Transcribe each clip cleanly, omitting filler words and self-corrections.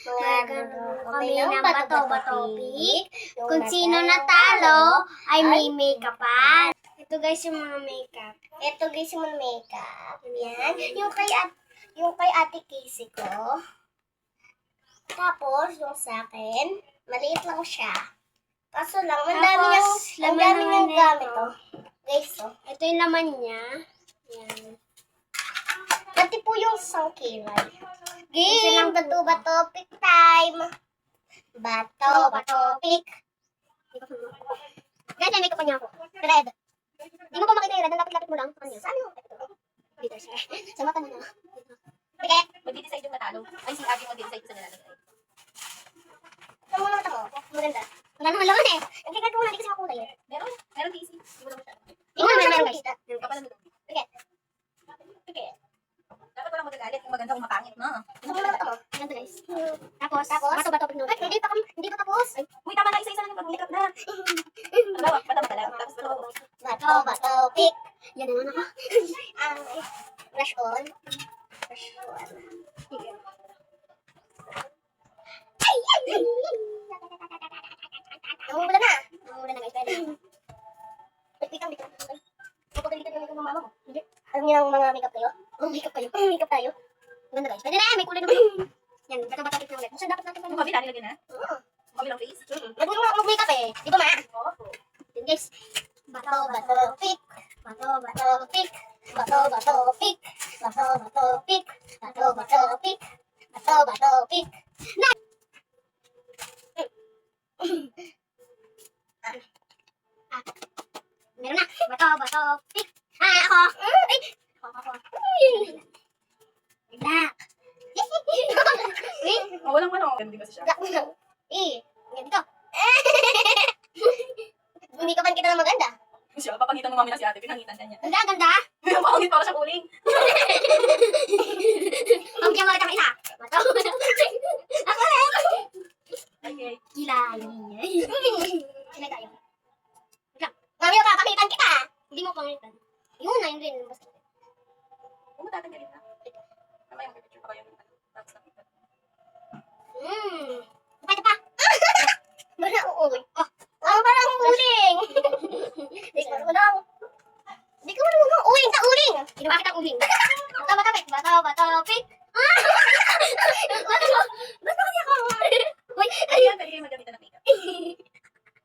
Magano kami ng bato-bato pick. Kung sino natalo ay may makeupan. Ito guys yung mga makeup. Ito guys yung mga makeup. Yan. Yung kay Ate Casey ko. Tapos yung sa akin, maliit lang siya. Kaso lang, ang dami niyang gamit oh. Guys oh. Ito yung laman niya. Yan. Pati po yung sangkilay. Game! Bato-bato pick time! Bato-bato pick. Guys, may makeup pa niya ako. Red. Hindi mo pa makita yung red. Lapit-lapit mo lang. Saan yung dito siya. Sa mata mo na. Sige. Mag-decide yung matalo. Ay, si Abby mag-decide sa nalalagay. Saan mo na mata mo? Maganda. Wala naman laman eh. Hindi ka kung hindi kasi makulay eh. Meron easy. Hindi mo naman siya. Hindi mo naman guys. Kapal ang lubi. Sige. Sige. Dapat walang magagalit kung maganda kung mapangit, no? Saan mo na mata mo? Maganda guys. Tapos, bato-bato pick naman. Hindi pa tapos. Uy, tama na, isa-isa lang yung pag-makeup na. Dalawa, mata lang. Tapos dalawa. Bato-bato pick. Yan naman ako. Brush on. Brush on. Sige. Ay! Namumula na. Namumula na guys. Pwede. Biglang. Kapag-dalitan yung mama mo. Hindi. Alam niyo ng mga makeup kayo? Oh, makeup kayo. Makeup tayo. Ganda guys. Pwede na. May kulay naman. Yan. Bato-bato pick na ulit. Saan dapat natin Yung kabila, nilagyan na? Oo. Yung kabilang face? Mag-makeup eh. Di ba ma? Oo. Yan guys. Bato-bato pick. Bato-bato pick. Bato-bato pick. Bato-bato pick. Bato-bato pick. Bato-bato pick. Na! Meron na. Bato-bato pick. Ako. Ay. Ako. Black. Oh, walang ano. Ganda kasi siya. Black mo lang. Ganito. Hindi ka man kita na maganda. Siya, papangitan ng mami na si ate. Pinangitan na niya. Ganda. Pangit para siya uling. Ang kaya mga isa. Bato-bato pick. Ako rin. Okay. Gila. Sila tayo. Mami, papakitan kita. Hindi mo pangitan. Yun na, yun rin. Basta. Kung matatanggalin na. Tama yung picture pa kayo. Tapos nakita. Ito pa. Wala akong uwi. Oh, parang uling. Hindi ko marunong. Hindi ko marunong. Uling ka, uling. Ginawa kitang uling. Bato-bato pick. Bato-bato pick. Bato kasi ako. Uy, Ayan, pwede kayo magamitan ng makeup.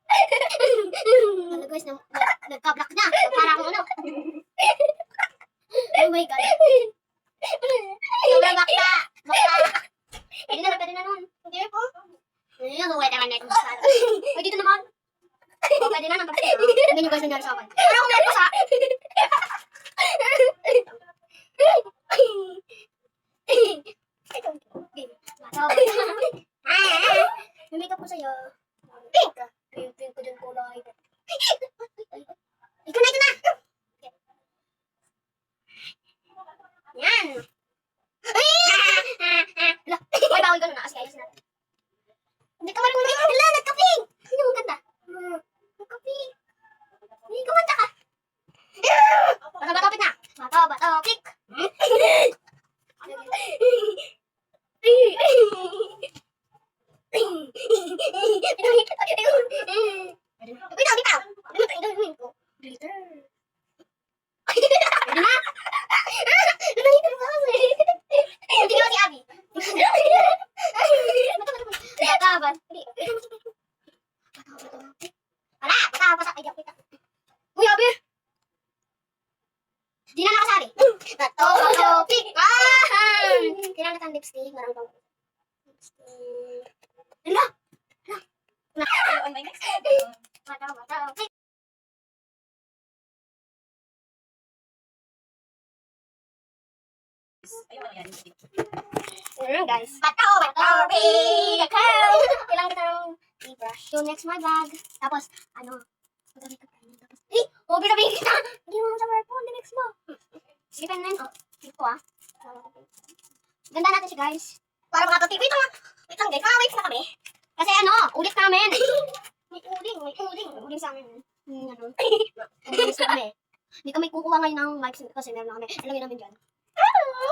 ano guys, nagka-block na. Parang ano. Oh my God. Sobrang bakla. Pwede na nun. Hindi po. Ano, wala naman na itong masara. Ay, dito naman. Oh, pwede na naman. Tingnan nyo guys nangyari sa akin. Parang umayat pa sa... May makeup ko sa'yo. Pink! Pink ko dyan kulay. Ito na! Yan! Ay, bawal ganun na kasi ayos natin. Hindi ka marunong. Hala, nagka-pink! Hindi mo ganda. Nagka-pink. Hindi ka manta ka. Bato-bato pick na. Bato-bato pick. Di na nakasali. Bato-bato pick. Kailangan natin lipstick. Marang pang lipstick. Hala! On my next. Bato-bato pick. Ayun, ano yan. Guys. Bato-bato pick. Kailangan kita ng i-brush. So, next my bag. Tapos, ano, magamit ka pa rin. Tapos, sabihin kita. Hindi mo sa phone. Next mo. Sige, pen na yun. Oh, dito ah. Ganda natin siya, guys. Para makapag-tip. Wait lang guys. Wait na kami. Kasi ano, ulit namin. May uling sa amin. Ano? Uling sa kami. Hindi kami kukuha ngayon ng mics kasi meron na kami. Alagay namin dyan.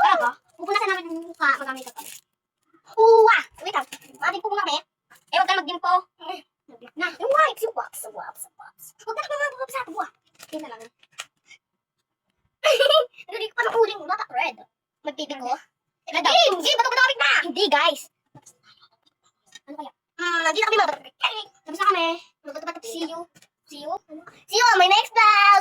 Talaga? Pupunasan namin yung mukha. Magamit ka kami. Wait lang. Okay, guys. Ano kaya? Nandito kami mga. Tapos na kami. See you. See you on my next vlog.